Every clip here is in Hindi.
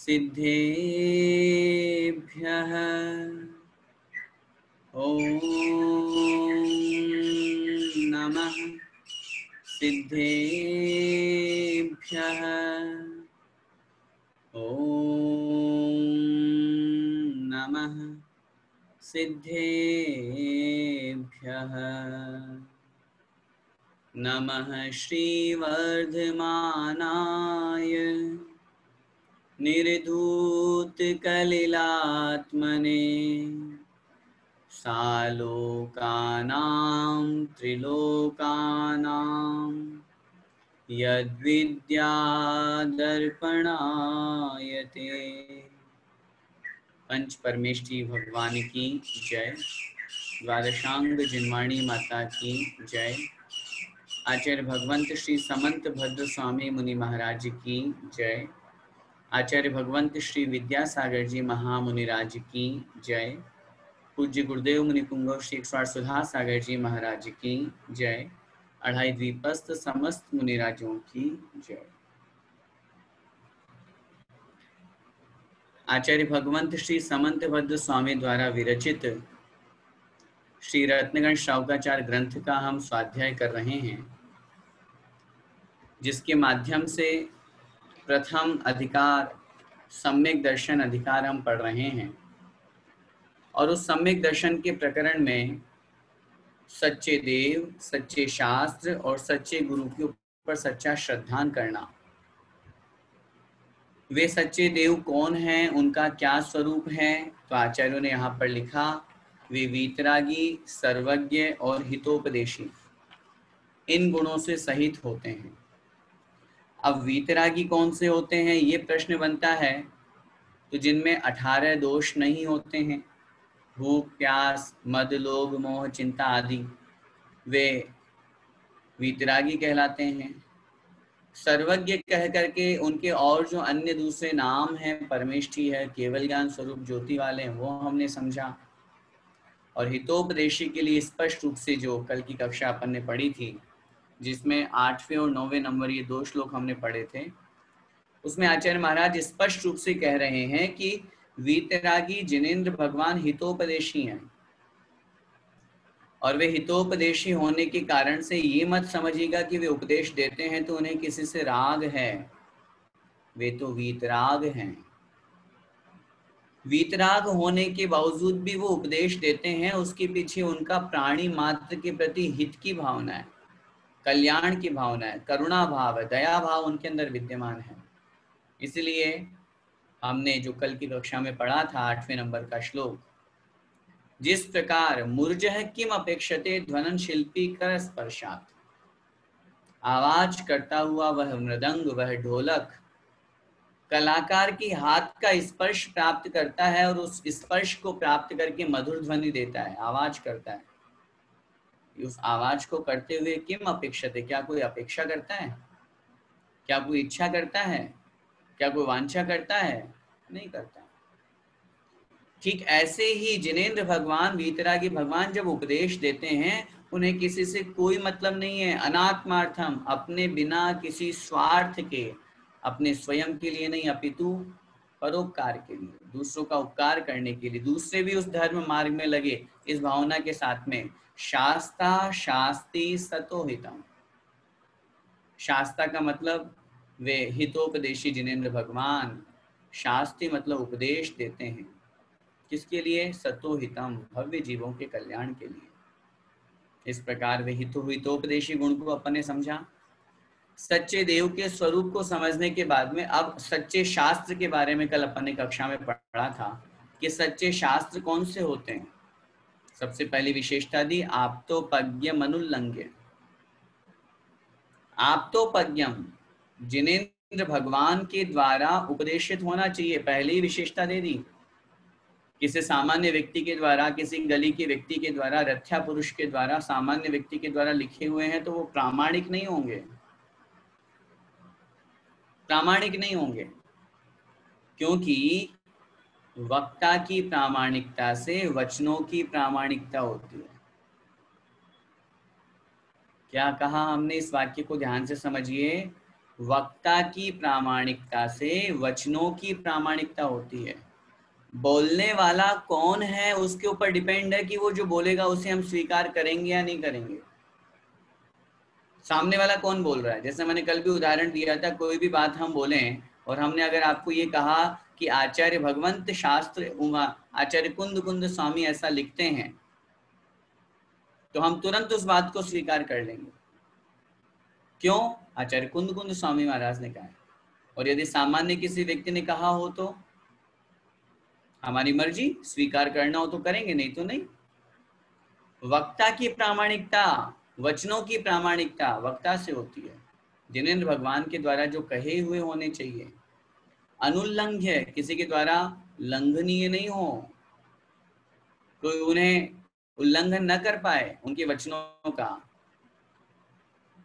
सिद्धेभ्यः ॐ नमः सिद्धेभ्यः ॐ नमः सिद्धेभ्यः नमः श्रीवर्धमानाय निर्धूतकलिलात्मने सालोकानां त्रिलोकानां यद्विद्यादर्पणायते। पंच परमेष्ठी भगवान की जय। द्वादशांग जिनवाणी माता की जय। आचार्य भगवंत श्री समंत भद्र स्वामी मुनि महाराज की जय। आचार्य भगवंत श्री विद्यासागर जी महामुनिराज की जय। पूज्य गुरुदेव मुनि पुंगव श्री 108 सुधा सागर जी महाराज की जय। अढ़ाई द्वीपस्थ समस्त मुनिराजों की जय। आचार्य भगवंत श्री समंत भद्र स्वामी द्वारा विरचित श्री रत्नगण श्रावकाचार ग्रंथ का हम स्वाध्याय कर रहे हैं, जिसके माध्यम से प्रथम अधिकार सम्यक दर्शन अधिकार हम पढ़ रहे हैं। और उस सम्यक दर्शन के प्रकरण में सच्चे देव, सच्चे शास्त्र और सच्चे गुरु के ऊपर सच्चा श्रद्धान करना। वे सच्चे देव कौन हैं, उनका क्या स्वरूप है, तो आचार्यों ने यहाँ पर लिखा, वे वीतरागी, सर्वज्ञ और हितोपदेशी इन गुणों से सहित होते हैं। अब वीतरागी कौन से होते हैं, ये प्रश्न बनता है। तो जिनमें 18 दोष नहीं होते हैं, भूख, प्यास, मद, लोभ, मोह, चिंता आदि, वे वीतरागी कहलाते हैं। सर्वज्ञ कह करके उनके और जो अन्य दूसरे नाम हैं, परमेष्ठी है, केवल ज्ञान स्वरूप ज्योति वाले हैं, वो हमने समझा। और हितोपदेशी के लिए स्पष्ट रूप से जो कल की कक्षा अपन ने पढ़ी थी, जिसमें 8वें और 9वें नंबर ये 2 श्लोक हमने पढ़े थे, उसमें आचार्य महाराज स्पष्ट रूप से कह रहे हैं कि वीतरागी जिनेंद्र भगवान हितोपदेशी हैं। और वे हितोपदेशी होने के कारण से ये मत समझिएगा कि वे उपदेश देते हैं तो उन्हें किसी से राग है। वे तो वीतराग हैं। वीतराग होने के बावजूद भी वो उपदेश देते हैं, उसके पीछे उनका प्राणी मात्र के प्रति हित की भावना है, कल्याण की भावना है, करुणा भाव है, दया भाव उनके अंदर विद्यमान है। इसलिए हमने जो कल की कक्षा में पढ़ा था 8वें नंबर का श्लोक, जिस प्रकार मूर्जः किम अपेक्षते ध्वनन शिल्पी कर स्पर्शात, आवाज करता हुआ वह मृदंग, वह ढोलक कलाकार की हाथ का स्पर्श प्राप्त करता है और उस स्पर्श को प्राप्त करके मधुर ध्वनि देता है, आवाज करता है। उस आवाज को करते हुए किम अपेक्षते, क्या कोई अपेक्षा करता है, क्या कोई इच्छा करता है, क्या कोई वांछा करता है? नहीं करता। ठीक ऐसे ही जिनेंद्र भगवान, वीतरागी भगवान जब उपदेश देते हैं, उन्हें किसी से कोई मतलब नहीं है। अनात्मार्थम, अपने बिना किसी स्वार्थ के, अपने स्वयं के लिए नहीं, अपितु परोपकार के लिए, दूसरों का उपकार करने के लिए, दूसरे भी उस धर्म मार्ग में लगे, इस भावना के साथ में। शास्ता शास्ति सतोहितम, शास्ता का मतलब वे हितोपदेशी जिनेंद्र भगवान, शास्ति मतलब उपदेश देते हैं। किसके लिए? सतोहितम, भव्य जीवों के कल्याण के लिए। इस प्रकार वे हितोपदेशी गुण को अपन ने समझा। सच्चे देव के स्वरूप को समझने के बाद में अब सच्चे शास्त्र के बारे में कल अपन ने कक्षा में पढ़ा था कि सच्चे शास्त्र कौन से होते हैं। सबसे पहली विशेषता दी, आप्तोपज्ञम अनुल्लंघ्य। आप्तोपज्ञम, जिनेंद्र भगवान के द्वारा उपदेशित होना चाहिए, पहली विशेषता दे दी। किसी सामान्य व्यक्ति के द्वारा, किसी गली के व्यक्ति के द्वारा, रथ्या पुरुष के द्वारा, सामान्य व्यक्ति के द्वारा लिखे हुए हैं तो वो प्रामाणिक नहीं होंगे, प्रामाणिक नहीं होंगे। क्योंकि वक्ता की प्रामाणिकता से वचनों की प्रामाणिकता होती है। क्या कहा हमने? इस वाक्य को ध्यान से समझिए वक्ता की प्रामाणिकता से वचनों की प्रामाणिकता होती है। बोलने वाला कौन है उसके ऊपर डिपेंड है कि वो जो बोलेगा उसे हम स्वीकार करेंगे या नहीं करेंगे। सामने वाला कौन बोल रहा है, जैसे मैंने कल भी उदाहरण दिया था, कोई भी बात हम बोलें और हमने अगर आपको ये कहा कि आचार्य भगवंत शास्त्र उमा आचार्य कुंद कुंद स्वामी ऐसा लिखते हैं, तो हम तुरंत उस बात को स्वीकार कर लेंगे। क्यों? आचार्य कुंद कुंद स्वामी महाराज ने कहा है। और यदि सामान्य किसी व्यक्ति ने कहा हो तो हमारी मर्जी, स्वीकार करना हो तो करेंगे, नहीं तो नहीं। वक्ता की प्रामाणिकता, वचनों की प्रामाणिकता वक्ता से होती है, जिनेंद्र भगवान के द्वारा जो कहे हुए होने चाहिए, अनुल्लंघ्य, किसी के द्वारा लंघनीय नहीं हो, कोई उन्हें उल्लंघन न कर पाए उनके वचनों का।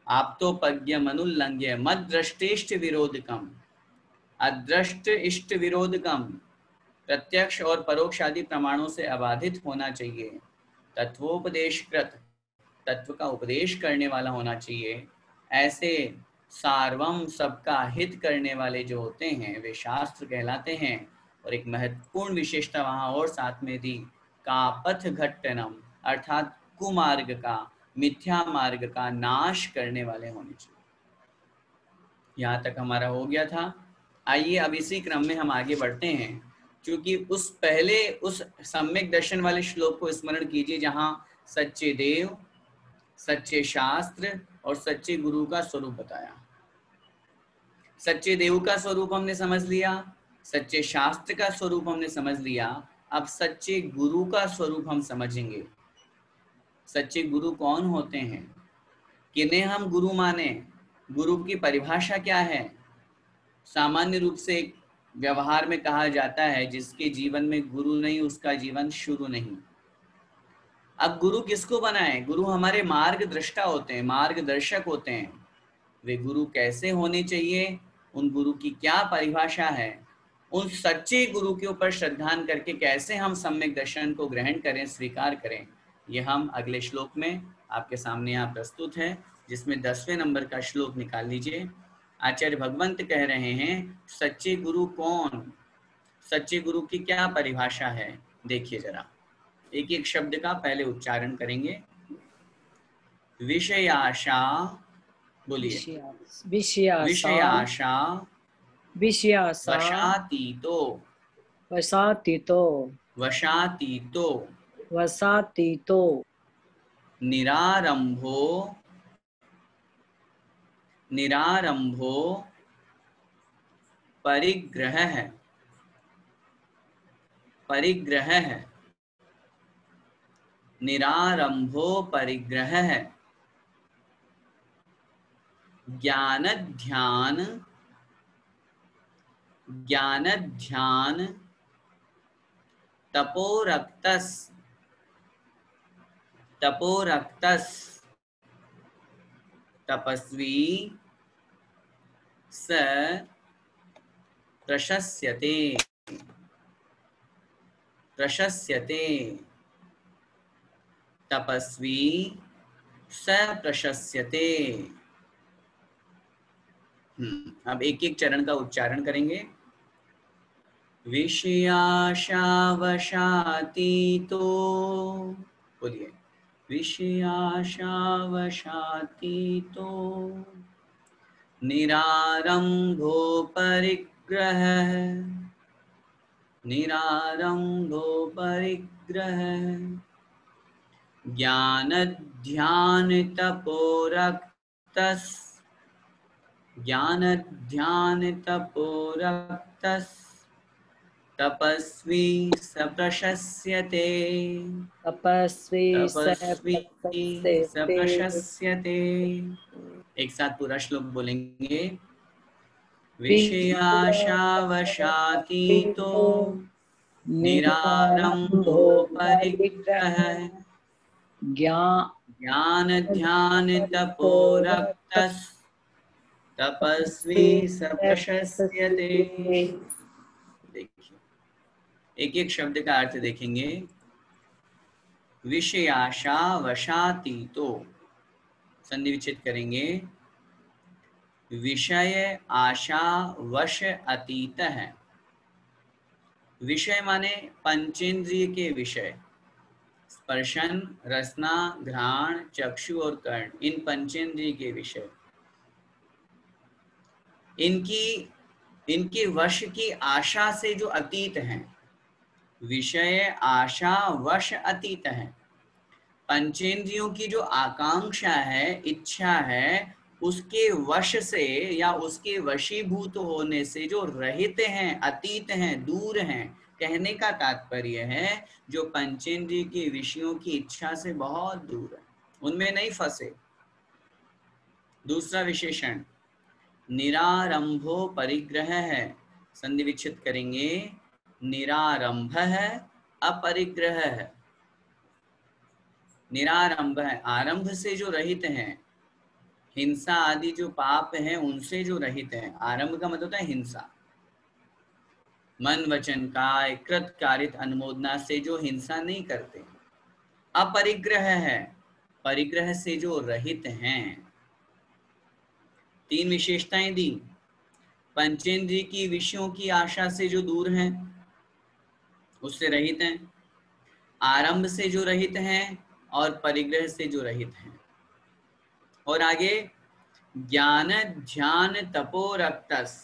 आप तो पज्ञम अनुल्लंघ्य मद दृष्टिष्ट विरोधकम, अदृष्ट इष्ट विरोधकम, प्रत्यक्ष और परोक्ष आदि प्रमाणों से अबाधित होना चाहिए, तत्वोपदेशकृत, तत्व का उपदेश करने वाला होना चाहिए। ऐसे सार्वम, सबका हित करने वाले जो होते हैं वे शास्त्र कहलाते हैं। और एक महत्वपूर्ण विशेषता वहां और साथ में दी, का पथ घट्टनम, अर्थात कुमार्ग का, मिथ्या मार्ग का नाश करने वाले होने चाहिए। यहाँ तक हमारा हो गया था। आइए अब इसी क्रम में हम आगे बढ़ते हैं, क्योंकि उस पहले उस सम्यक दर्शन वाले श्लोक को स्मरण कीजिए जहाँ सच्चे देव, सच्चे शास्त्र और सच्चे गुरु का स्वरूप बताया। सच्चे देव का स्वरूप हमने समझ लिया, सच्चे शास्त्र का स्वरूप हमने समझ लिया, अब सच्चे गुरु का स्वरूप हम समझेंगे। सच्चे गुरु कौन होते हैं, किन्हें हम गुरु माने, गुरु की परिभाषा क्या है। सामान्य रूप से एक व्यवहार में कहा जाता है, जिसके जीवन में गुरु नहीं उसका जीवन शुरू नहीं। अब गुरु किसको बनाए? गुरु हमारे मार्गदृष्टा होते हैं, मार्गदर्शक होते हैं। वे गुरु कैसे होने चाहिए, उन गुरु की क्या परिभाषा है, उन सच्चे गुरु के ऊपर श्रद्धान करके कैसे हम सम्यक दर्शन को ग्रहण करें, स्वीकार करें, ये हम अगले श्लोक में आपके सामने यहाँ प्रस्तुत है, जिसमें 10वें नंबर का श्लोक निकाल लीजिए। आचार्य भगवंत कह रहे हैं सच्चे गुरु कौन, सच्चे गुरु की क्या परिभाषा है। देखिए जरा, एक एक शब्द का पहले उच्चारण करेंगे। विषयाशा, बोलिए। विषयाशा वशातीतो, वसातीतो, वशातीतो, वसातीतो, निरारंभो, निरारंभो, परिग्रहः, परिग्रहः, निरारंभो परिग्रहः, ज्ञानध्यान, ज्ञानध्यान, तपोरक्तस्, तपोरक्तस्, तपस्वी, स प्रशस्यते, प्रशस्यते, तपस्वी स प्रशस्यते। अब एक एक चरण का उच्चारण करेंगे। विषयाशावशातीतो, बोलिए। विषयाशावशातीतो, निरारंभो परिग्रह, निरारंभो परिग्रह, ज्ञानध्यान तपोरक्तस्, ज्ञानध्यान तपोरक्तस्, तपस्वी स प्रशस्यते, तपस्वी तपस्वी स प्रशस्यते। एक साथ पूरा श्लोक बोलेंगे। विषयाशावशातीतो, निरारंभो परिग्रह, ज्ञान ध्यान तपोरक्तस्, तपस्वी स प्रशस्यते। देखिए एक एक शब्द का अर्थ देखेंगे। विषयाशा वशातीतो, संधि विच्छेद करेंगे। विषय आशा वश अतीत है। विषय माने पंचेंद्रिय के विषय, स्पर्शन, रसना, घ्राण, चक्षु और कर्ण, इन पंचेंद्रिय के विषय, इनके वश की आशा से जो अतीत हैं। विषय आशा वश अतीत है। पंचेंद्रियों की जो आकांक्षा है, इच्छा है, उसके वश से या उसके वशीभूत होने से जो रहित हैं, अतीत हैं, दूर हैं। कहने का तात्पर्य है जो पंचेंद्रिय के विषयों की इच्छा से बहुत दूर है, उनमें नहीं फंसे। दूसरा विशेषण निरारंभो परिग्रह है। संधि विच्छेद करेंगे, निरारंभ है, अपरिग्रह है। निरारंभ है, आरंभ से जो रहित हैं, हिंसा आदि जो पाप हैं उनसे जो रहित हैं। आरंभ का मतलब होता है हिंसा, मन वचन काय कृत कारित अनुमोदना से जो हिंसा नहीं करते। अपरिग्रह है, परिग्रह से जो रहित हैं। तीन विशेषताएं दी। पंचेंद्रिय की विषयों की आशा से जो दूर हैं, उससे रहित हैं। आरंभ से जो रहित हैं और परिग्रह से जो रहित हैं। और आगे ज्ञान ध्यान तपो रक्तस,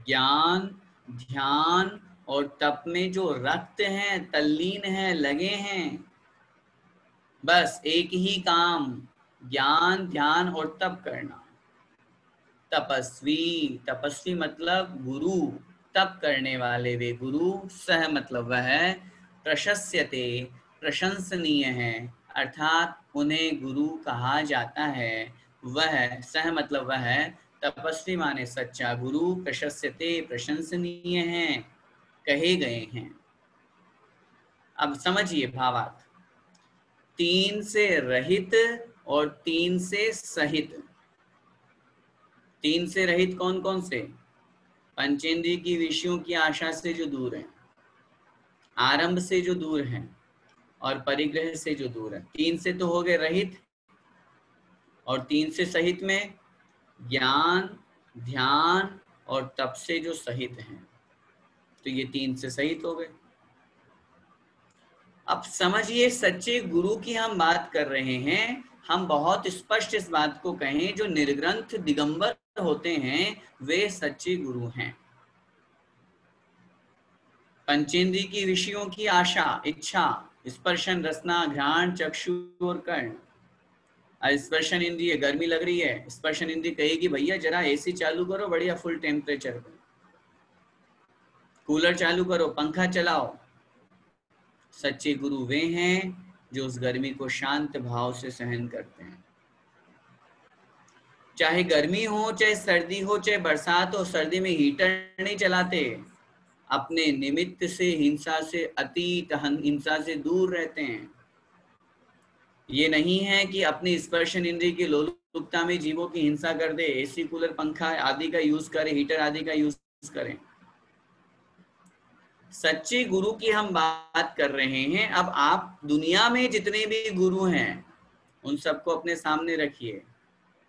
ज्ञान ध्यान और तप में जो रक्त हैं, तल्लीन हैं, लगे हैं। बस एक ही काम, ज्ञान ध्यान और तप करना। तपस्वी, तपस्वी मतलब गुरु, तप करने वाले वे गुरु। सह मतलब वह है, प्रशस्यते प्रशंसनीय है, अर्थात उन्हें गुरु कहा जाता है। वह सह मतलब वह है, तपस्वी माने सच्चा गुरु, प्रशस्यते प्रशंसनीय हैं, कहे गए हैं। अब समझिए भावार्थ। तीन से रहित और तीन से सहित। तीन से रहित कौन कौन से? पंचेंद्रिय की विषयों की आशा से जो दूर है, आरंभ से जो दूर है और परिग्रह से जो दूर है। तीन से तो हो गए रहित, और तीन से सहित में ज्ञान ध्यान और तप से जो सहित हैं, तो ये तीन से सहित हो गए। अब समझिए, सच्चे गुरु की हम बात कर रहे हैं। हम बहुत स्पष्ट इस बात को कहें, जो निर्ग्रंथ दिगंबर होते हैं वे सच्चे गुरु हैं। पंचेंद्रिय की विषयों की आशा इच्छा, स्पर्शन रसना घ्राण चक्षु और कर्ण। स्पर्शन इंद्रिय, गर्मी लग रही है, स्पर्शन इंद्रिय कहेगी भैया जरा एसी चालू करो बढ़िया फुल टेम्परेचर पे, कूलर चालू करो, पंखा चलाओ। सच्चे गुरु वे हैं जो उस गर्मी को शांत भाव से सहन करते हैं। चाहे गर्मी हो, चाहे सर्दी हो, चाहे बरसात हो, सर्दी में हीटर नहीं चलाते। अपने निमित्त से हिंसा से अतीत हिंसा से दूर रहते हैं। ये नहीं है कि अपनी स्पर्शन इंद्रिय की लोलुपता में जीवों की हिंसा कर दे, एसी कूलर पंखा आदि का यूज करें, हीटर आदि का यूज करें। सच्चे गुरु की हम बात कर रहे हैं। अब आप दुनिया में जितने भी गुरु हैं उन सबको अपने सामने रखिए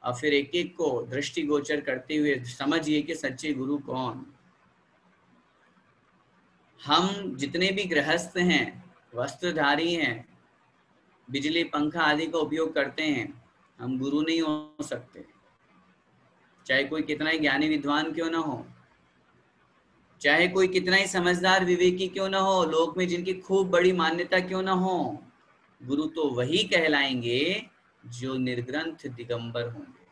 और फिर एक एक को दृष्टिगोचर करते हुए समझिए कि सच्चे गुरु कौन। हम जितने भी गृहस्थ हैं, वस्त्रधारी हैं, बिजली पंखा आदि का उपयोग करते हैं, हम गुरु नहीं हो सकते। चाहे कोई कितना ही ज्ञानी विद्वान क्यों ना हो, चाहे कोई कितना ही समझदार विवेकी क्यों ना हो, लोक में जिनकी खूब बड़ी मान्यता क्यों ना हो, गुरु तो वही कहलाएंगे जो निर्ग्रंथ दिगंबर होंगे।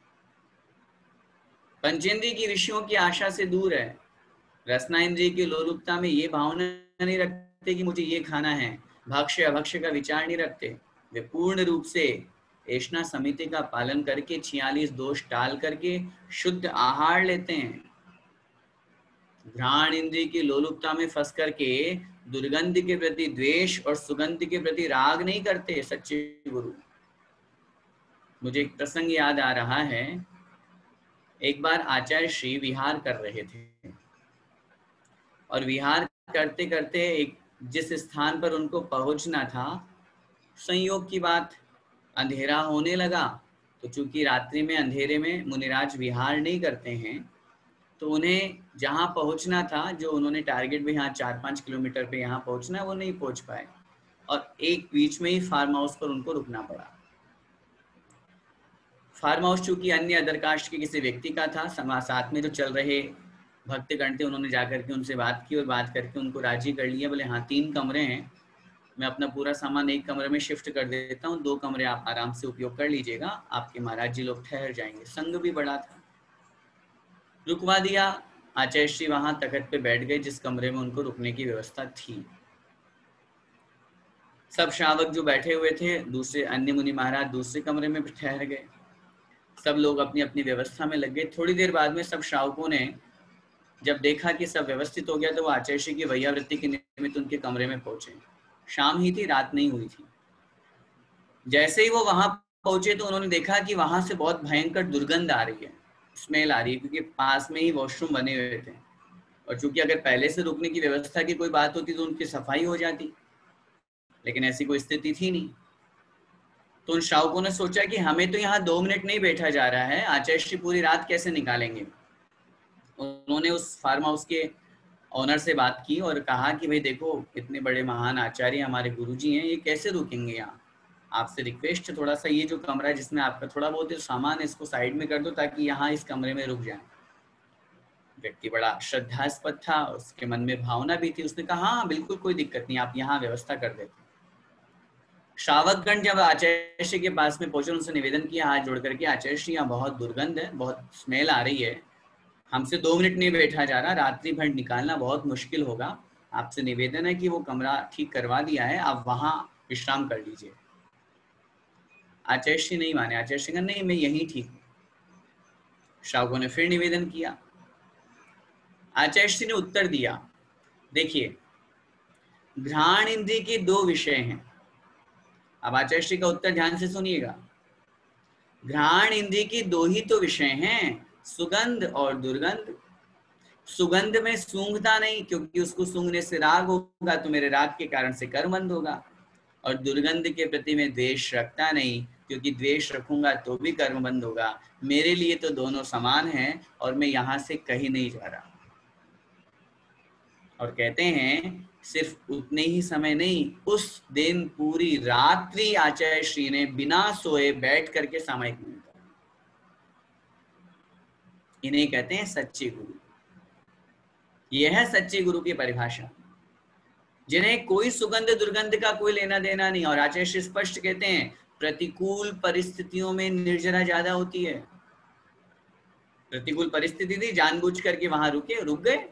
पंचेंद्रिय की विषयों की आशा से दूर है, रसना इंद्रिय की लोलुपता में ये भावना नहीं रखते कि मुझे ये खाना है, भक्ष्य अभक्ष्य का विचार नहीं रखते। वे पूर्ण रूप से ऐष्णा समिति का पालन करके 46 दोष टाल करके शुद्ध आहार लेते हैं। घ्राण इंद्रिय की लोलुपता में फंस करके दुर्गंध के प्रति द्वेष और सुगंध के प्रति राग नहीं करते सच्चे गुरु। मुझे एक प्रसंग याद आ रहा है। एक बार आचार्य श्री विहार कर रहे थे और विहार करते करते एक जिस स्थान पर उनको पहुंचना था, संयोग की बात अंधेरा होने लगा तो चूंकि रात्रि में अंधेरे में मुनिराज विहार नहीं करते हैं, तो उन्हें जहाँ पहुँचना था, जो उन्होंने टारगेट भी यहाँ 4-5 किलोमीटर पे यहाँ पहुँचना है, वो नहीं पहुँच पाए और एक बीच में ही फार्म हाउस पर उनको रुकना पड़ा। फार्म हाउस चूंकि अन्य अदर कास्ट के किसी व्यक्ति का था, साथ में जो चल रहे भक्तगण थे, उन्होंने जाकर के उनसे बात की और बात करके उनको राजी कर लिया। बोले हाँ 3 कमरे हैं, मैं अपना पूरा सामान एक कमरे में शिफ्ट कर देता हूँ, 2 कमरे आप आराम से उपयोग कर लीजिएगा, आपके महाराज जी लोग ठहर जाएंगे। संग भी बड़ा था, रुकवा दिया। आचार्य श्री वहां तखत पे बैठ गए जिस कमरे में उनको रुकने की व्यवस्था थी। सब श्रावक जो बैठे हुए थे, दूसरे अन्य मुनि महाराज दूसरे कमरे में ठहर गए। सब लोग अपनी अपनी व्यवस्था में लग गए। थोड़ी देर बाद में सब श्रावकों ने जब देखा कि सब व्यवस्थित हो गया, तो वो आचार्य श्री की वैयावृत्ति के निमित्त उनके कमरे में पहुंचे। शाम ही थी, रात नहीं हुई थी। जैसे ही वो वहां पहुंचे तो उन्होंने देखा कि वहां से बहुत भयंकर दुर्गंध आ रही है, स्मेल आ रही है, क्योंकि पास में ही वॉशरूम बने हुए थे। और चूंकि अगर पहले से रुकने की व्यवस्था की कोई बात होती तो उनकी सफाई हो जाती, लेकिन ऐसी कोई स्थिति थी नहीं। तो उन श्रावकों ने सोचा कि हमें तो यहाँ 2 मिनट नहीं बैठा जा रहा है, आचार्य श्री पूरी रात कैसे निकालेंगे। उन्होंने उस फार्म हाउस के ऑनर से बात की और कहा कि भाई देखो, इतने बड़े महान आचार्य हमारे गुरुजी हैं, ये कैसे रुकेंगे यहाँ, आपसे रिक्वेस्ट है थोड़ा सा ये जो कमरा है जिसमें आपका थोड़ा बहुत सामान है, इसको साइड में कर दो ताकि यहाँ इस कमरे में रुक जाए। व्यक्ति बड़ा श्रद्धास्पद था, उसके मन में भावना भी थी। उसने कहा हाँ बिल्कुल कोई दिक्कत नहीं, आप यहाँ व्यवस्था कर देते। श्रावकगण जब आचार्य श्री के पास में पहुंचे, उनसे निवेदन किया हाथ जोड़ करके, आचार्य श्री यहाँ बहुत दुर्गंध है, बहुत स्मेल आ रही है, हमसे 2 मिनट नहीं बैठा जा रहा, रात्रि भर निकालना बहुत मुश्किल होगा, आपसे निवेदन है कि वो कमरा ठीक करवा दिया है, आप वहां विश्राम कर लीजिए। आचार्य श्री नहीं माने। आचार्य श्री नहीं, मैं यहीं ठीक हूँ। श्रावकों ने फिर निवेदन किया। आचार्य श्री ने उत्तर दिया, देखिए घ्राण इंद्रिय के 2 विषय हैं। अब आचार्य श्री का उत्तर ध्यान से सुनिएगा। घ्राण इंद्रिय के 2 ही तो विषय हैं, सुगंध और दुर्गंध। सुगंध में सूंघता नहीं, क्योंकि उसको सूंघने से राग होगा, तो मेरे राग के कारण से कर्म बंद होगा। और दुर्गंध के प्रति मैं द्वेष रखता नहीं, क्योंकि द्वेष रखूंगा तो भी कर्म बंद होगा। मेरे लिए तो दोनों समान हैं और मैं यहां से कहीं नहीं जा रहा। और कहते हैं सिर्फ उतने ही समय नहीं, उस दिन पूरी रात्रि आचार्य श्री ने बिना सोए बैठ करके सामायिक नियम करा। इन्हें कहते हैं सच्चे गुरु। यह है सच्चे गुरु की परिभाषा, जिन्हें कोई सुगंध दुर्गंध का कोई लेना देना नहीं। और आचार्य श्री स्पष्ट कहते हैं प्रतिकूल परिस्थितियों में निर्जरा ज्यादा होती है। प्रतिकूल परिस्थिति थी, जानबूझ करके वहां रुक गए।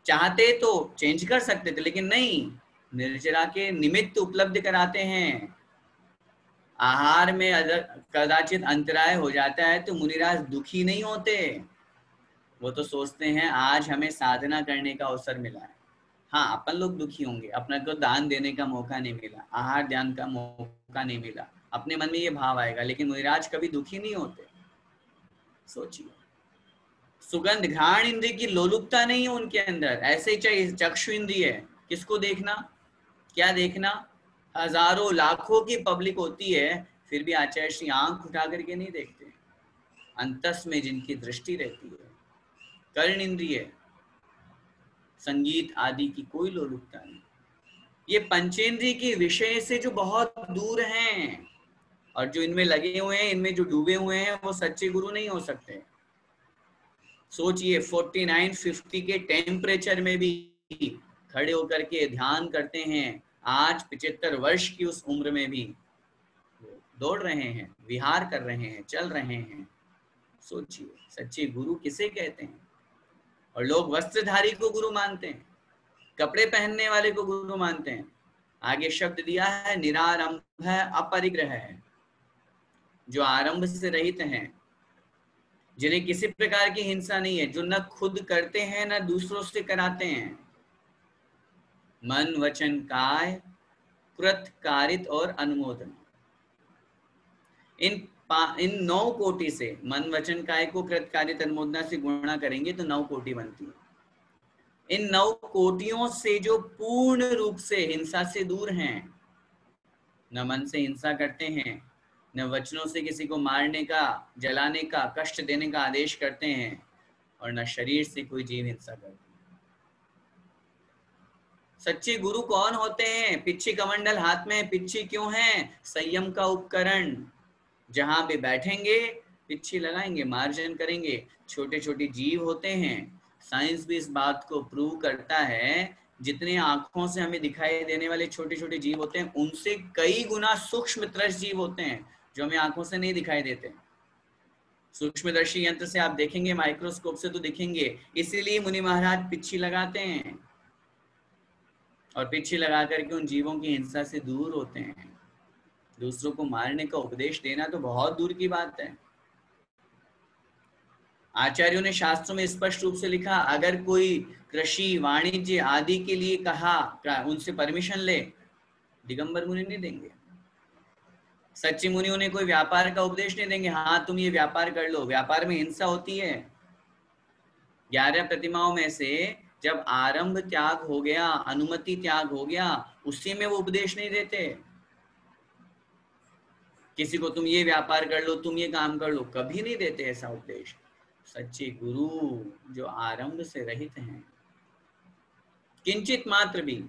चाहते तो चेंज कर सकते थे, लेकिन नहीं, निर्जरा के निमित्त उपलब्ध कराते हैं। आहार में कदाचित अंतराय हो जाता है तो मुनिराज दुखी नहीं होते, वो तो सोचते हैं आज हमें साधना करने का अवसर मिला है। हाँ, अपन लोग दुखी होंगे, अपने को दान देने का मौका नहीं मिला, आहार ध्यान का मौका नहीं मिला, अपने मन में ये भाव आएगा, लेकिन मुनिराज कभी दुखी नहीं होते। सोचिए, सुगंध घ्राण इंद्रिय की लोलुपता नहीं है उनके अंदर। ऐसे ही चाहिए चक्षु इंद्रिय है, किसको देखना, क्या देखना। हजारों लाखों की पब्लिक होती है, फिर भी आचार्य श्री आंख उठा करके नहीं देखते। अंतस में जिनकी दृष्टि रहती है, कर्ण इंद्रिय, संगीत आदि की कोई लोलुपता नहीं। ये पंचेंद्रिय के विषय से जो बहुत दूर हैं और जो इनमें लगे हुए हैं, इनमें जो डूबे हुए हैं, वो सच्चे गुरु नहीं हो सकते। सोचिए 49-50 के टेम्परेचर में भी खड़े होकर के ध्यान करते हैं। आज 75 वर्ष की उस उम्र में भी दौड़ रहे हैं, विहार कर रहे हैं, चल रहे हैं। सोचिए सच्चे गुरु किसे कहते हैं। और लोग वस्त्रधारी को गुरु मानते हैं, कपड़े पहनने वाले को गुरु मानते हैं। आगे शब्द दिया है निरारंभ है, अपरिग्रह है, जो आरंभ से रहित हैं, जिन्हें किसी प्रकार की हिंसा नहीं है, जो न खुद करते हैं न दूसरों से कराते हैं। मन वचन काय कृत कारित और अनुमोदन, इन 9 कोटि से, मन वचन काय को कृत कारित अनुमोदना से गुणा करेंगे तो 9 कोटि बनती है। इन 9 कोटियों से जो पूर्ण रूप से हिंसा से दूर हैं, न मन से हिंसा करते हैं, न वचनों से किसी को मारने का, जलाने का, कष्ट देने का आदेश करते हैं, और न शरीर से कोई जीव हिंसा करते हैं। सच्चे गुरु कौन होते हैं? पिच्छी कमंडल हाथ में, पिच्छी क्यों है? संयम का उपकरण। जहां पे बैठेंगे पिच्छी लगाएंगे, मार्जन करेंगे। छोटे छोटे जीव होते हैं, साइंस भी इस बात को प्रूव करता है, जितने आंखों से हमें दिखाई देने वाले छोटे छोटे जीव होते हैं, उनसे कई गुना सूक्ष्म तरस जीव होते हैं जो हमें आंखों से नहीं दिखाई देते। सूक्ष्मदर्शी यंत्र से आप देखेंगे, माइक्रोस्कोप से तो दिखेंगे, इसीलिए मुनि महाराज पिच्छी लगाते हैं और पिच्छी लगा करके उन जीवों की हिंसा से दूर होते हैं। दूसरों को मारने का उपदेश देना तो बहुत दूर की बात है। आचार्यों ने शास्त्रों में स्पष्ट रूप से लिखा, अगर कोई कृषि, वाणिज्य आदि के लिए कहा, उनसे परमिशन ले, दिगंबर मुनि नहीं देंगे। सच्ची मुनि उन्हें कोई व्यापार का उपदेश नहीं देंगे, हाँ तुम ये व्यापार कर लो। व्यापार में हिंसा होती है। 11 प्रतिमाओं में से जब आरंभ त्याग हो गया, अनुमति त्याग हो गया, उसी में वो उपदेश नहीं देते किसी को तुम ये व्यापार कर लो, तुम ये काम कर लो, कभी नहीं देते ऐसा उपदेश। सच्चे गुरु जो आरंभ से रहित हैं। किंचित मात्र भी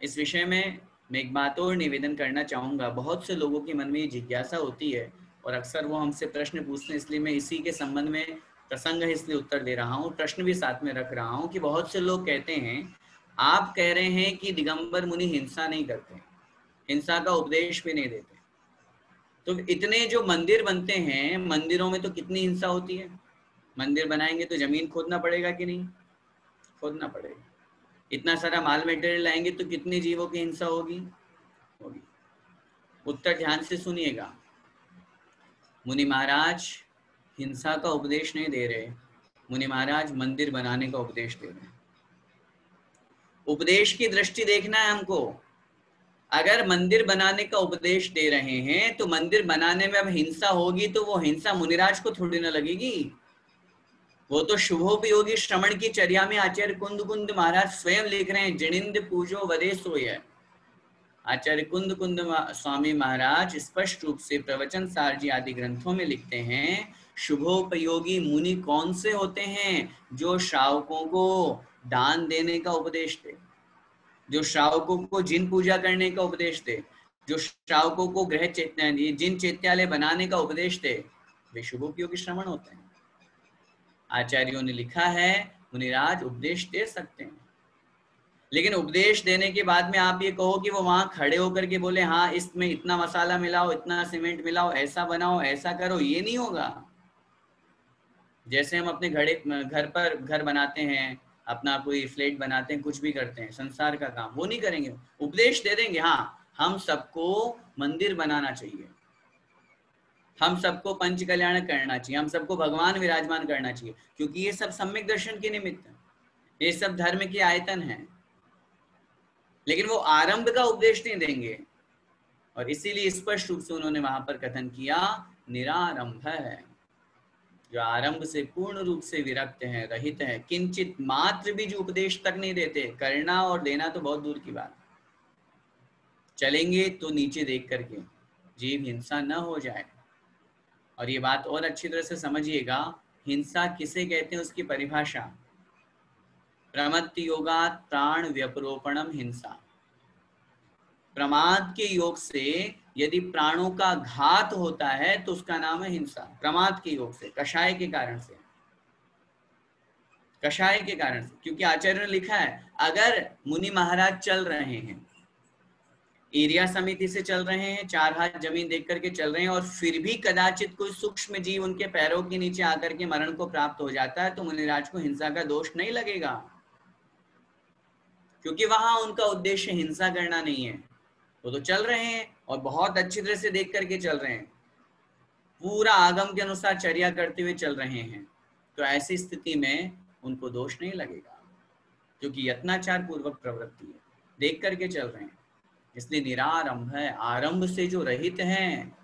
इस विषय में मैं एक बात और निवेदन करना चाहूंगा। बहुत से लोगों के मन में ये जिज्ञासा होती है और अक्सर वो हमसे प्रश्न पूछते हैं, इसलिए मैं इसी के संबंध में प्रसंग है इसलिए उत्तर दे रहा हूँ, प्रश्न भी साथ में रख रहा हूँ कि बहुत से लोग कहते हैं, आप कह रहे हैं कि दिगंबर मुनि हिंसा नहीं करते, हिंसा का उपदेश भी नहीं देते, तो इतने जो मंदिर बनते हैं, मंदिरों में तो कितनी हिंसा होती है। मंदिर बनाएंगे तो जमीन खोदना पड़ेगा कि नहीं? खोदना पड़ेगा। इतना सारा माल मटेरियल लाएंगे तो कितने जीवों की हिंसा होगी? होगी। उत्तर ध्यान से सुनिएगा। मुनि महाराज हिंसा का उपदेश नहीं दे रहे, मुनि महाराज मंदिर बनाने का उपदेश दे रहे हैं। उपदेश की दृष्टि देखना है हमको। अगर मंदिर बनाने का उपदेश दे रहे हैं तो मंदिर बनाने में अब हिंसा होगी तो वो हिंसा मुनिराज को थोड़ी ना लगेगी। वो तो शुभोपयोगी श्रवण की चर्या में आचार्य कुंद कुंद महाराज स्वयं लिख रहे हैं, जनिंद पूजो वदे सोय। आचार्य कुंद कुंद स्वामी महाराज स्पष्ट रूप से प्रवचन सार जी आदि ग्रंथों में लिखते हैं, शुभोपयोगी मुनि कौन से होते हैं? जो श्रावकों को दान देने का उपदेश दे, जो श्रावकों को जिन पूजा करने का उपदेश दे, जो श्रावकों को गृह चैत्य जिन चैत्यालय बनाने का उपदेश दे, वे शुभोपयोगी श्रवण होते हैं। आचार्यों ने लिखा है मुनिराज उपदेश दे सकते हैं, लेकिन उपदेश देने के बाद में आप ये कहो कि वो वहां खड़े होकर के बोले हाँ इसमें इतना मसाला मिलाओ, इतना सीमेंट मिलाओ, ऐसा बनाओ, ऐसा करो, ये नहीं होगा। जैसे हम अपने घर पर घर बनाते हैं, अपना कोई फ्लैट बनाते हैं, कुछ भी करते हैं, संसार का काम वो नहीं करेंगे। उपदेश दे देंगे, हाँ हम सबको मंदिर बनाना चाहिए, हम सबको पंच कल्याण करना चाहिए, हम सबको भगवान विराजमान करना चाहिए, क्योंकि ये सब सम्यक दर्शन के निमित्त, ये सब धर्म के आयतन है। लेकिन वो आरंभ का उपदेश नहीं देंगे, और इसीलिए स्पष्ट रूप से उन्होंने वहां पर कथन किया, निरारंभ है, जो आरंभ से पूर्ण रूप से विरक्त है, रहित है, किंचित मात्र भी जो उपदेश तक नहीं देते। करना और देना तो बहुत दूर की बात। चलेंगे तो नीचे देख करके, जीव हिंसा न हो जाए। और ये बात और अच्छी तरह से समझिएगा, हिंसा किसे कहते हैं उसकी परिभाषा, प्रमत्ति योगात् प्राण व्यपरोपणम हिंसा। प्रमाद के योग से यदि प्राणों का घात होता है तो उसका नाम है हिंसा। प्रमाद के योग से, कषाय के कारण से, कषाय के कारण से। क्योंकि आचार्य ने लिखा है, अगर मुनि महाराज चल रहे हैं, एरिया समिति से चल रहे हैं, 4 हाथ जमीन देख करके चल रहे हैं, और फिर भी कदाचित कोई सूक्ष्म जीव उनके पैरों के नीचे आकर के मरण को प्राप्त हो जाता है, तो मुनिराज को हिंसा का दोष नहीं लगेगा, क्योंकि वहां उनका उद्देश्य हिंसा करना नहीं है। वो तो चल रहे हैं और बहुत अच्छी तरह से देख करके चल रहे हैं, पूरा आगम के अनुसार चर्या करते हुए चल रहे हैं, तो ऐसी स्थिति में उनको दोष नहीं लगेगा, क्योंकि यत्नाचार पूर्वक प्रवृत्ति है, देख करके चल रहे हैं। इसलिए निरारंभ है, आरंभ से जो रहित हैं।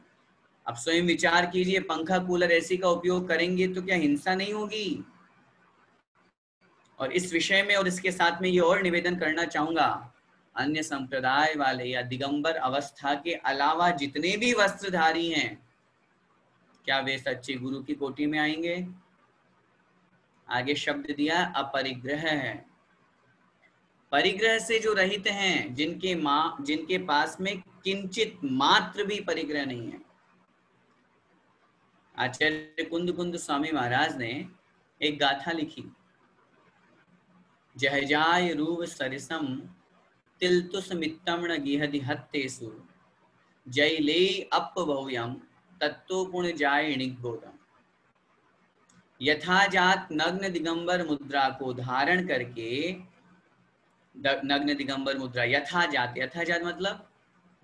अब स्वयं विचार कीजिए, पंखा कूलर एसी का उपयोग करेंगे तो क्या हिंसा नहीं होगी? और इस विषय में और इसके साथ में ये और निवेदन करना चाहूंगा, अन्य संप्रदाय वाले या दिगंबर अवस्था के अलावा जितने भी वस्त्रधारी हैं, क्या वे सच्चे गुरु की कोटि में आएंगे? आगे शब्द दिया अपरिग्रह है। परिग्रह से जो रहित हैं, जिनके पास में किंचित मात्र भी परिग्रह नहीं है। आचार्य कुंद कुंद स्वामी महाराज ने एक गाथा लिखी, जहजाय रूव सरिसम तिलतुस मित्तम्ण गिहदि हत्तेसु जय ले अपभव्यम तत्तो पुण्य जाय निगोदम। यथाजात नग्न दिगंबर मुद्रा को धारण करके, नग्न दिगंबर मुद्रा यथाजात, यथाजात मतलब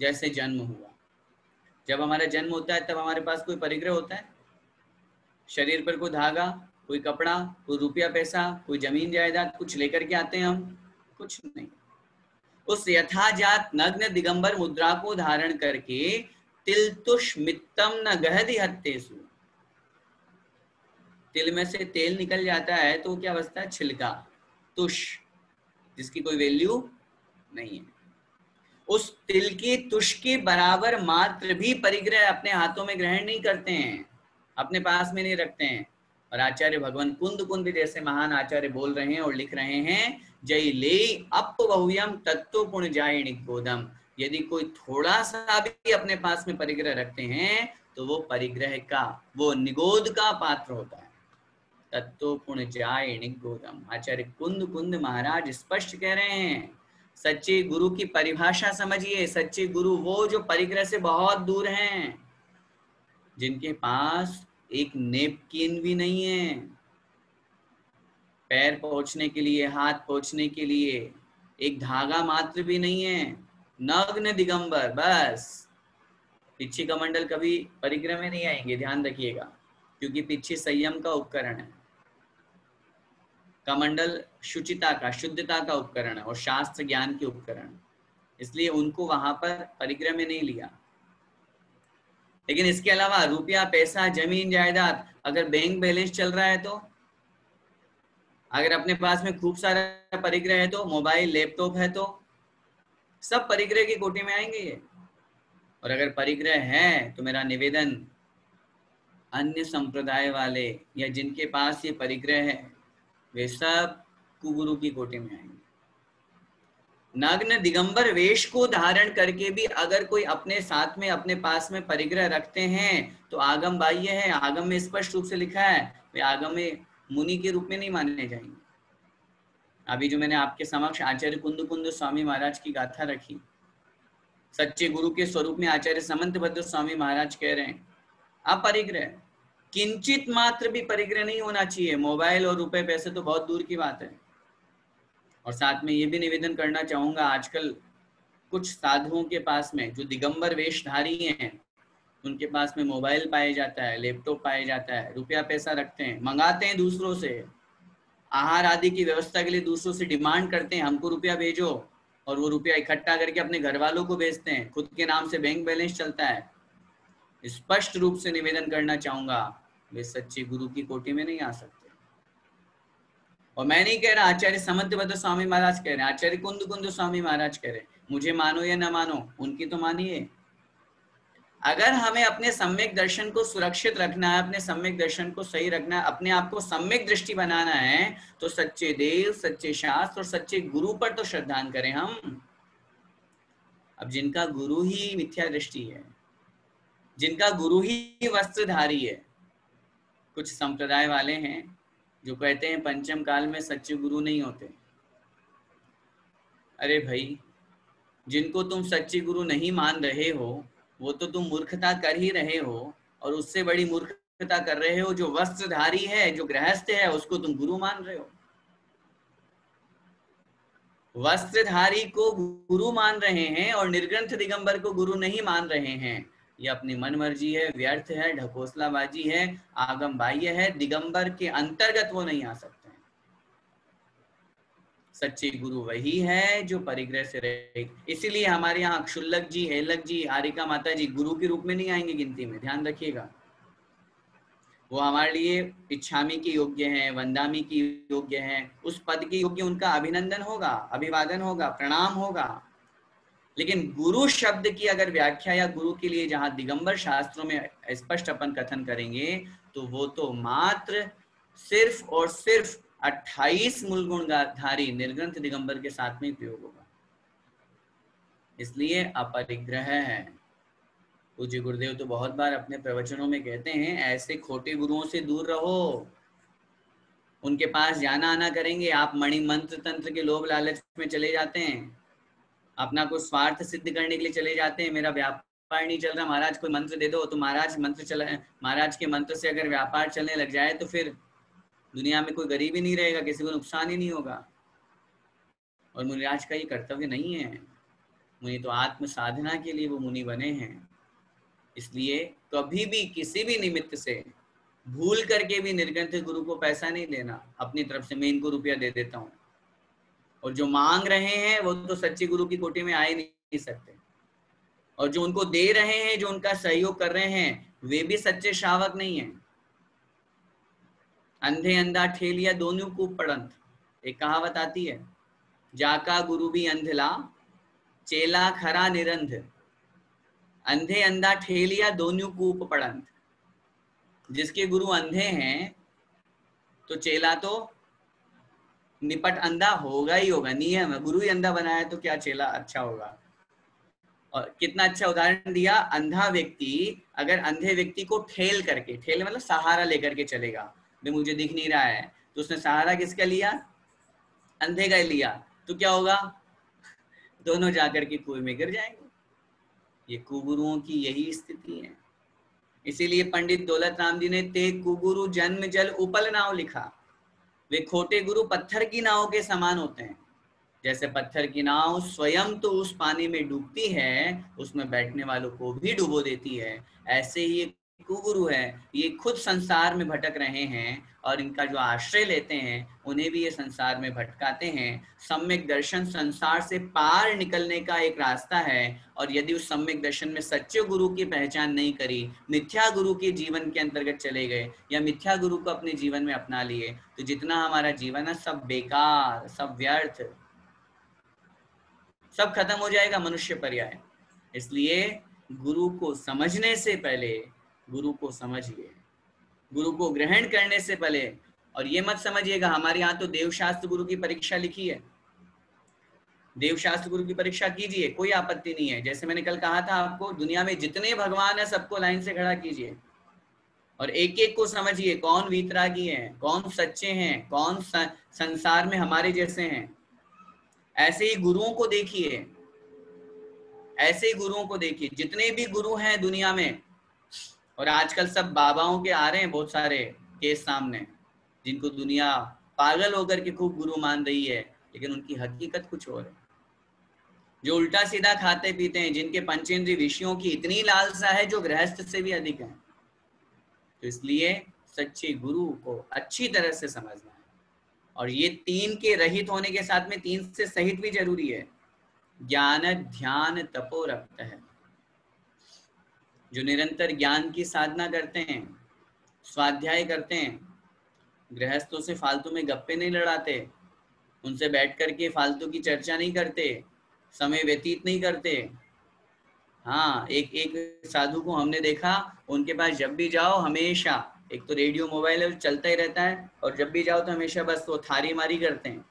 जैसे जन्म हुआ। जब हमारा जन्म होता है तब हमारे पास कोई परिग्रह होता है? शरीर पर कोई धागा, कोई कपड़ा, कोई रुपया पैसा, कोई जमीन जायदाद कुछ लेकर के आते हैं हम? कुछ नहीं। उस यथाजात नग्न दिगंबर मुद्रा को धारण करके तिलतुष मित्तम न गहदि हत्तेसु, तिल में से तेल निकल जाता है तो क्या बचता है? छिलका, तुष, जिसकी कोई वैल्यू नहीं है। उस तिल की तुष के बराबर मात्र भी परिग्रह अपने हाथों में ग्रहण नहीं करते हैं, अपने पास में नहीं रखते हैं। और आचार्य भगवान कुंद कुंद जैसे महान आचार्य बोल रहे हैं और लिख रहे हैं, जय ले अपबहुयम तत्व पुण्य जाय निगोदम। यदि कोई थोड़ा सा भी अपने पास में परिग्रह रखते हैं तो वो परिग्रह का, वो निगोद का पात्र होता है। तत्व पुण्य जाय निगोदम। आचार्य कुंद कुंद महाराज स्पष्ट कह रहे हैं। सच्चे गुरु की परिभाषा समझिए। सच्चे गुरु वो जो परिग्रह से बहुत दूर हैं, जिनके पास एक नेपकिन भी नहीं है, पैर पोंछने के लिए, हाथ पोंछने के लिए एक धागा मात्र भी नहीं है, नग्न दिगंबर बस। पिछी कमंडल कभी परिग्रह में नहीं आएंगे, ध्यान रखिएगा, क्योंकि पिछी संयम का उपकरण है, कमंडल शुचिता का, शुद्धता का उपकरण है और शास्त्र ज्ञान के उपकरण, इसलिए उनको वहां पर परिग्रह में नहीं लिया। लेकिन इसके अलावा रुपया पैसा जमीन जायदाद, अगर बैंक बैलेंस चल रहा है तो, अगर अपने पास में खूब सारा परिग्रह है तो, मोबाइल लैपटॉप है तो, सब परिग्रह की कोटि में आएंगे ये। और अगर परिग्रह है तो मेरा निवेदन, अन्य संप्रदाय वाले या जिनके पास ये परिग्रह है वे सब कुगुरु की कोटि में आएंगे। नग्न दिगंबर वेश को धारण करके भी अगर कोई अपने साथ में, अपने पास में परिग्रह रखते हैं तो आगम बाह्य है। आगम में स्पष्ट रूप से लिखा है, वे आगम में मुनि के रूप में नहीं माने जाएंगे। अभी जो मैंने आपके समक्ष आचार्य कुंद कुंद स्वामी महाराज की गाथा रखी, सच्चे गुरु के स्वरूप में आचार्य समंत भद्र स्वामी महाराज कह रहे हैं, अपरिग्रह, किंचित मात्र भी परिग्रह नहीं होना चाहिए। मोबाइल और रुपए पैसे तो बहुत दूर की बात है। और साथ में ये भी निवेदन करना चाहूंगा, आजकल कुछ साधुओं के पास में जो दिगंबर वेशधारी हैं, उनके पास में मोबाइल पाया जाता है, लैपटॉप पाया जाता है, रुपया पैसा रखते हैं, मंगाते हैं दूसरों से, आहार आदि की व्यवस्था के लिए दूसरों से डिमांड करते हैं, हमको रुपया भेजो, और वो रुपया इकट्ठा करके अपने घर वालों को भेजते हैं, खुद के नाम से बैंक बैलेंस चलता है। स्पष्ट रूप से निवेदन करना चाहूंगा, वे सच्चे गुरु की कोटि में नहीं आ सकते। और मैं नहीं कह रहा, आचार्य समंत भद्र स्वामी महाराज कह रहे हैं, आचार्य कुंद कुंद स्वामी महाराज कह रहे हैं, मुझे मानो या ना मानो, उनकी तो मानिए। अगर हमें अपने सम्यक दर्शन को सुरक्षित रखना है, अपने सम्यक दर्शन को सही रखना है, अपने आप को सम्यक दृष्टि बनाना है, तो सच्चे देव, सच्चे शास्त्र और सच्चे गुरु पर तो श्रद्धान करें हम। अब जिनका गुरु ही मिथ्या दृष्टि है, जिनका गुरु ही वस्त्रधारी है, कुछ संप्रदाय वाले हैं जो कहते हैं पंचम काल में सच्चे गुरु नहीं होते। अरे भाई, जिनको तुम सच्चे गुरु नहीं मान रहे हो वो तो तुम मूर्खता कर ही रहे हो, और उससे बड़ी मूर्खता कर रहे हो जो वस्त्रधारी है, जो गृहस्थ है, उसको तुम गुरु मान रहे हो। वस्त्रधारी को गुरु मान रहे हैं और निर्ग्रंथ दिगंबर को गुरु नहीं मान रहे हैं। ये अपनी मन मर्जी है, व्यर्थ है, ढकोसलाबाजी है, आगम बाह्य है, दिगंबर के अंतर्गत वो नहीं आ सकते। सच्चे गुरु वही है जो परिग्रह से रहे। इसीलिए हमारे यहाँ क्षुल्लक जी, हेलक जी, हारिका माता जी गुरु के रूप में नहीं आएंगे गिनती में, ध्यान रखिएगा। वो हमारे लिए इच्छामी के योग्य हैं, वंदामी की योग्य हैं, उस पद के योग्य उनका अभिनंदन होगा, अभिवादन होगा, प्रणाम होगा। लेकिन गुरु शब्द की अगर व्याख्या या गुरु के लिए जहां दिगंबर शास्त्रों में स्पष्ट अपन कथन करेंगे तो वो तो मात्र सिर्फ और सिर्फ 28 मूल गुणधारी निर्ग्रंथ दिगंबर के साथ में प्रयोग होगा, इसलिए अपरिग्रह है। पूज्य गुरुदेव तो बहुत बार अपने प्रवचनों में कहते हैं ऐसे खोटे गुरुओं से दूर रहो, उनके पास जाना आना करेंगे, आप मणि मंत्र तंत्र के लोभ लालच में चले जाते हैं, अपना कुछ स्वार्थ सिद्ध करने के लिए चले जाते हैं, मेरा व्यापार नहीं चल रहा, महाराज कोई मंत्र दे दो, तो महाराज के मंत्र से अगर व्यापार चलने लग जाए तो फिर दुनिया में कोई गरीब ही नहीं रहेगा, किसी को नुकसान ही नहीं होगा। और मुनिराज का ये कर्तव्य नहीं है, मुनि तो आत्म साधना के लिए वो मुनि बने हैं, इसलिए कभी भी किसी भी निमित्त से भूल करके भी निर्ग्रंथ गुरु को पैसा नहीं लेना, अपनी तरफ से मैं इनको रुपया दे देता हूँ, और जो मांग रहे हैं वो तो सच्चे गुरु की कोटि में आ ही नहीं सकते, और जो उनको दे रहे हैं, जो उनका सहयोग कर रहे हैं, वे भी सच्चे श्रावक नहीं है। अंधे अंधा ठेलिया दोनों कूप पड़ंत, एक कहावत आती है, जाका गुरु भी अंधला चेला खरा निरंध, अंधे अंधा ठेलिया दोनों कूप पड़ंत। जिसके गुरु अंधे हैं तो चेला तो निपट अंधा होगा ही होगा, नियम है, गुरु ही अंधा बनाया तो क्या चेला अच्छा होगा। और कितना अच्छा उदाहरण दिया, अंधा व्यक्ति अगर अंधे व्यक्ति को ठेल करके, ठेल मतलब सहारा लेकर के चलेगा, भाई मुझे दिख नहीं रहा है, तो उसने सहारा किसका लिया, अंधे का लिया, तो क्या होगा, दोनों जाकर के कुएं में गिर जाएंगे। ये कुगुरुओं की यही स्थिति है, इसीलिए पंडित दौलत राम जी ने ते कुगुरु जन्म जल उपल नाव लिखा। वे खोटे गुरु पत्थर की नाव के समान होते हैं, जैसे पत्थर की नाव स्वयं तो उस पानी में डूबती है, उसमें बैठने वालों को भी डुबो देती है, ऐसे ही ये कुगुरु है, ये खुद संसार में भटक रहे हैं और इनका जो आश्रय लेते हैं उन्हें भी ये संसार में भटकाते हैं। सम्यक दर्शन संसार से पार निकलने का एक रास्ता है, और यदि उस सम्यक दर्शन में सच्चे गुरु की पहचान नहीं करी, मिथ्या गुरु के जीवन के अंतर्गत चले गए या मिथ्या गुरु को अपने जीवन में अपना लिए, तो जितना हमारा जीवन है सब बेकार, सब व्यर्थ, सब खत्म हो जाएगा, मनुष्य पर्याय। इसलिए गुरु को समझने से पहले गुरु को समझिए, गुरु को ग्रहण करने से पहले, और ये मत समझिएगा हमारे यहाँ तो देवशास्त्र गुरु की परीक्षा लिखी है, देवशास्त्र गुरु की परीक्षा कीजिए, कोई आपत्ति नहीं है। जैसे मैंने कल कहा था आपको, दुनिया में जितने भगवान है सबको लाइन से खड़ा कीजिए और एक एक को समझिए, कौन वीतरागी है, कौन सच्चे हैं, कौन संसार में हमारे जैसे हैं। ऐसे ही गुरुओं को देखिए, ऐसे ही गुरुओं को देखिए, जितने भी गुरु हैं दुनिया में, और आजकल सब बाबाओं के आ रहे हैं बहुत सारे केस सामने, जिनको दुनिया पागल होकर के खूब गुरु मान रही है, लेकिन उनकी हकीकत कुछ और है। जो उल्टा सीधा खाते पीते हैं, जिनके पंचेंद्रिय विषयों की इतनी लालसा है जो गृहस्थ से भी अधिक है। तो इसलिए सच्चे गुरु को अच्छी तरह से समझना है, और ये तीन के रहित होने के साथ में तीन से सहित भी जरूरी है। ज्ञान ध्यान तपो रक्त है, जो निरंतर ज्ञान की साधना करते हैं, स्वाध्याय करते हैं, गृहस्थों से फालतू में गप्पे नहीं लड़ाते, उनसे बैठ करके फालतू की चर्चा नहीं करते, समय व्यतीत नहीं करते। हाँ, एक साधु को हमने देखा, उनके पास जब भी जाओ हमेशा एक तो रेडियो मोबाइल चलता ही रहता है, और जब भी जाओ तो हमेशा बस वो थारी मारी करते हैं,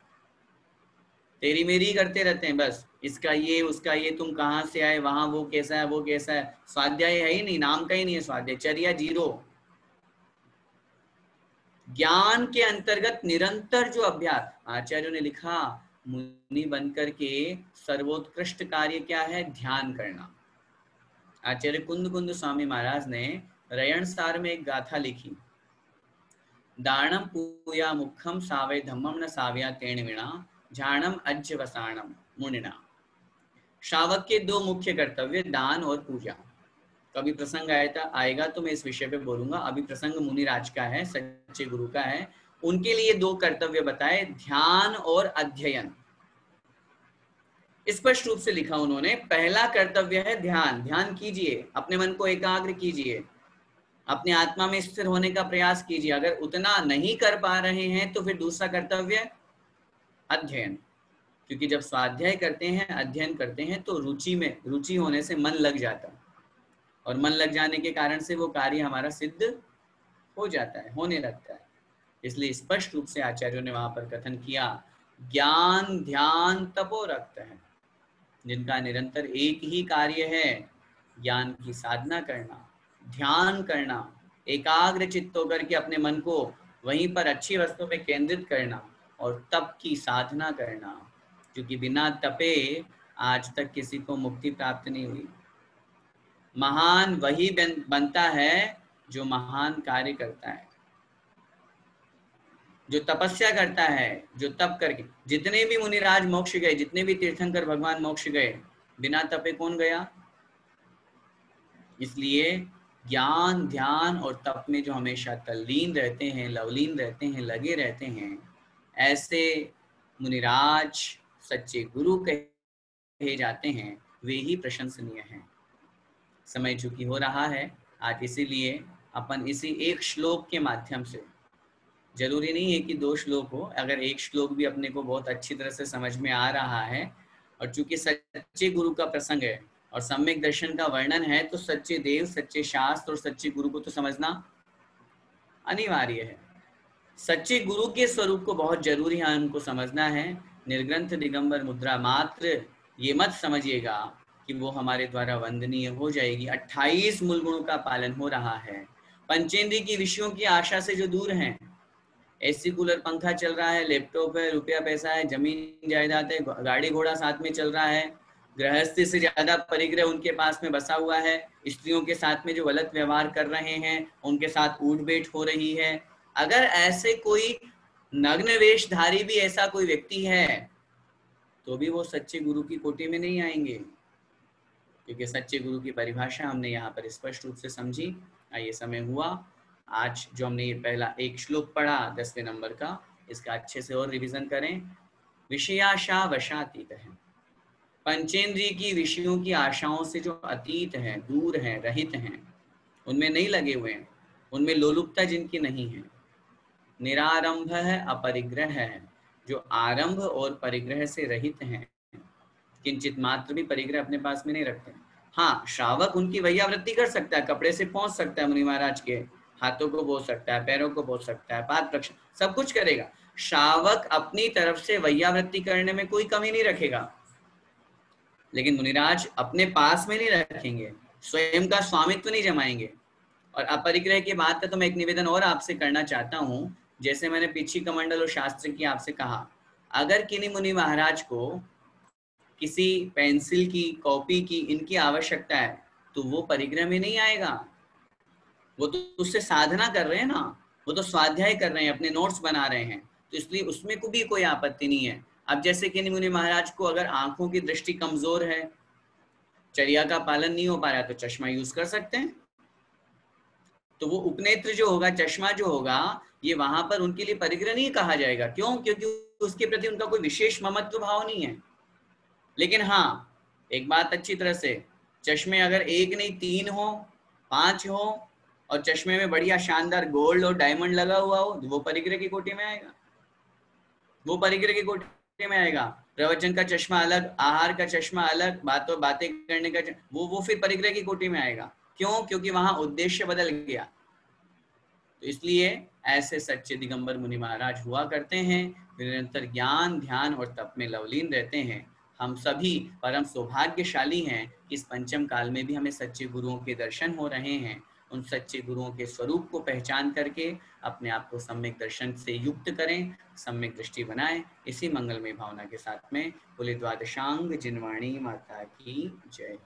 तेरी मेरी करते रहते हैं, बस इसका ये उसका ये, तुम कहाँ से आए, वहां वो कैसा है वो कैसा है, स्वाध्याय है ही नहीं, नाम का ही नहीं है स्वाध्याय, चर्या जीरो। ज्ञान के अंतर्गत निरंतर जो अभ्यास, आचार्यों ने लिखा मुनि बनकर के सर्वोत्कृष्ट कार्य क्या है, ध्यान करना। आचार्य कुंद कुंद स्वामी महाराज ने रयण सार में एक गाथा लिखी, दानम पूया मुखम सावय धम्मम न साव्या तेण विणा झाणम अज्य वसाणम मुनिना। श्रावक के दो मुख्य कर्तव्य, दान और पूजा। कभी प्रसंग आएगा तो मैं इस विषय पे बोलूंगा, अभी प्रसंग मुनिराज का है, सच्चे गुरु का है। उनके लिए दो कर्तव्य बताए, ध्यान और अध्ययन। स्पष्ट रूप से लिखा उन्होंने, पहला कर्तव्य है ध्यान, ध्यान कीजिए, अपने मन को एकाग्र कीजिए, अपने आत्मा में स्थिर होने का प्रयास कीजिए। अगर उतना नहीं कर पा रहे हैं तो फिर दूसरा कर्तव्य अध्ययन, क्योंकि जब स्वाध्याय करते हैं, अध्ययन करते हैं, तो रुचि होने से मन लग जाता है, और मन लग जाने के कारण से वो कार्य हमारा सिद्ध हो जाता है, होने लगता है। इसलिए स्पष्ट रूप से आचार्यों ने वहां पर कथन किया, ज्ञान ध्यान तपो रक्त है, जिनका निरंतर एक ही कार्य है, ज्ञान की साधना करना, ध्यान करना, एकाग्र चित्त होकर के अपने मन को वहीं पर अच्छी वस्तु में केंद्रित करना, और तप की साधना करना, क्योंकि बिना तपे आज तक किसी को मुक्ति प्राप्त नहीं हुई। महान वही बनता है जो महान कार्य करता है, जो तपस्या करता है, जो तप करके। जितने भी मुनिराज मोक्ष गए, जितने भी तीर्थंकर भगवान मोक्ष गए, बिना तपे कौन गया? इसलिए ज्ञान ध्यान और तप में जो हमेशा तल्लीन रहते हैं, लवलीन रहते हैं, लगे रहते हैं, ऐसे मुनिराज सच्चे गुरु कहे जाते हैं, वे ही प्रशंसनीय हैं। समय चूंकि हो रहा है आज, इसीलिए अपन इसी एक श्लोक के माध्यम से, जरूरी नहीं है कि 2 श्लोक हो, अगर एक श्लोक भी अपने को बहुत अच्छी तरह से समझ में आ रहा है, और चूंकि सच्चे गुरु का प्रसंग है और सम्यक दर्शन का वर्णन है, तो सच्चे देव, सच्चे शास्त्र और सच्चे गुरु को तो समझना अनिवार्य है। सच्चे गुरु के स्वरूप को बहुत जरूरी है उनको समझना है। निर्ग्रंथ दिगंबर मुद्रा मात्र ये मत समझिएगा कि वो हमारे द्वारा वंदनीय हो जाएगी। 28 मूल गुणों का पालन हो रहा है। पंचेंद्रिय की विषयों की आशा से जो दूर हैं, एसी कूलर पंखा चल रहा है, लैपटॉप है, रुपया पैसा है, जमीन जायदाद है, गाड़ी घोड़ा साथ में चल रहा है, गृहस्थी से ज्यादा परिग्रह उनके पास में बसा हुआ है, स्त्रियों के साथ में जो गलत व्यवहार कर रहे हैं उनके साथ उठ बैठ हो रही है। अगर ऐसे कोई नग्न वेशधारी भी ऐसा कोई व्यक्ति है, तो भी वो सच्चे गुरु की कोटि में नहीं आएंगे, क्योंकि सच्चे गुरु की परिभाषा हमने यहाँ पर स्पष्ट रूप से समझी। आइए, समय हुआ, आज जो हमने ये पहला एक श्लोक पढ़ा 10वें नंबर का, इसका अच्छे से और रिवीजन करें। विषयाशा वशातीत है, पंचेंद्रिय की विषयों की आशाओं से जो अतीत है, दूर है, रहित हैं, उनमें नहीं लगे हुए हैं, उनमें लोलुपता जिनकी नहीं है। निरारंभ है, अपरिग्रह है, जो आरंभ और परिग्रह से रहित हैं, किंचित मात्र भी परिग्रह अपने पास में नहीं रखते। हाँ, श्रावक उनकी वैयावृत्ति कर सकता है, कपड़े से पहुंच सकता है, मुनि महाराज के हाथों को बोल सकता है, पैरों को बोल सकता है, पाद प्रक्षालन सब कुछ करेगा। श्रावक अपनी तरफ से वैयावृत्ति करने में कोई कमी नहीं रखेगा, लेकिन मुनिराज अपने पास में नहीं रखेंगे, स्वयं का स्वामित्व नहीं जमाएंगे। और अपरिग्रह की बात है तो मैं एक निवेदन और आपसे करना चाहता हूँ। जैसे मैंने पीछी कमंडल और शास्त्र की आपसे कहा, अगर किन्हीं मुनि महाराज को किसी पेंसिल की, कॉपी की, इनकी आवश्यकता है, तो वो परिग्रह में नहीं आएगा। वो तो उससे साधना कर रहे हैं ना, वो तो स्वाध्याय कर रहे हैं, अपने नोट्स बना रहे हैं, तो इसलिए उसमें को भी कोई आपत्ति नहीं है। अब जैसे कि मुनि महाराज को अगर आंखों की दृष्टि कमजोर है, चर्या का पालन नहीं हो पा रहा, तो चश्मा यूज कर सकते हैं। तो वो उपनेत्र जो होगा, चश्मा जो होगा, ये वहां पर उनके लिए परिग्रह नहीं कहा जाएगा। क्यों? क्योंकि उसके प्रति उनका कोई विशेष ममत्व भाव नहीं है। लेकिन हाँ, एक बात अच्छी तरह से, चश्मे अगर 1 नहीं 3 हो, 5 हो, और चश्मे में बढ़िया शानदार गोल्ड और डायमंड लगा हुआ हो, वो परिग्रह की कोटि में आएगा, वो परिग्रह की कोटि में आएगा। प्रवचन का चश्मा अलग, आहार का चश्मा अलग, बातें करने का वो फिर परिग्रह की कोटि में आएगा। क्यों? क्योंकि वहां उद्देश्य बदल गया। तो इसलिए ऐसे सच्चे दिगंबर मुनि महाराज हुआ करते हैं, निरंतर ज्ञान ध्यान और तप में लवलीन रहते हैं। हम सभी परम सौभाग्यशाली हैं कि इस पंचम काल में भी हमें सच्चे गुरुओं के दर्शन हो रहे हैं। उन सच्चे गुरुओं के स्वरूप को पहचान करके अपने आप को सम्यक दर्शन से युक्त करें, सम्यक दृष्टि बनाएं। इसी मंगलमय भावना के साथ में बोले द्वादशांग जिनवाणी माता की जय।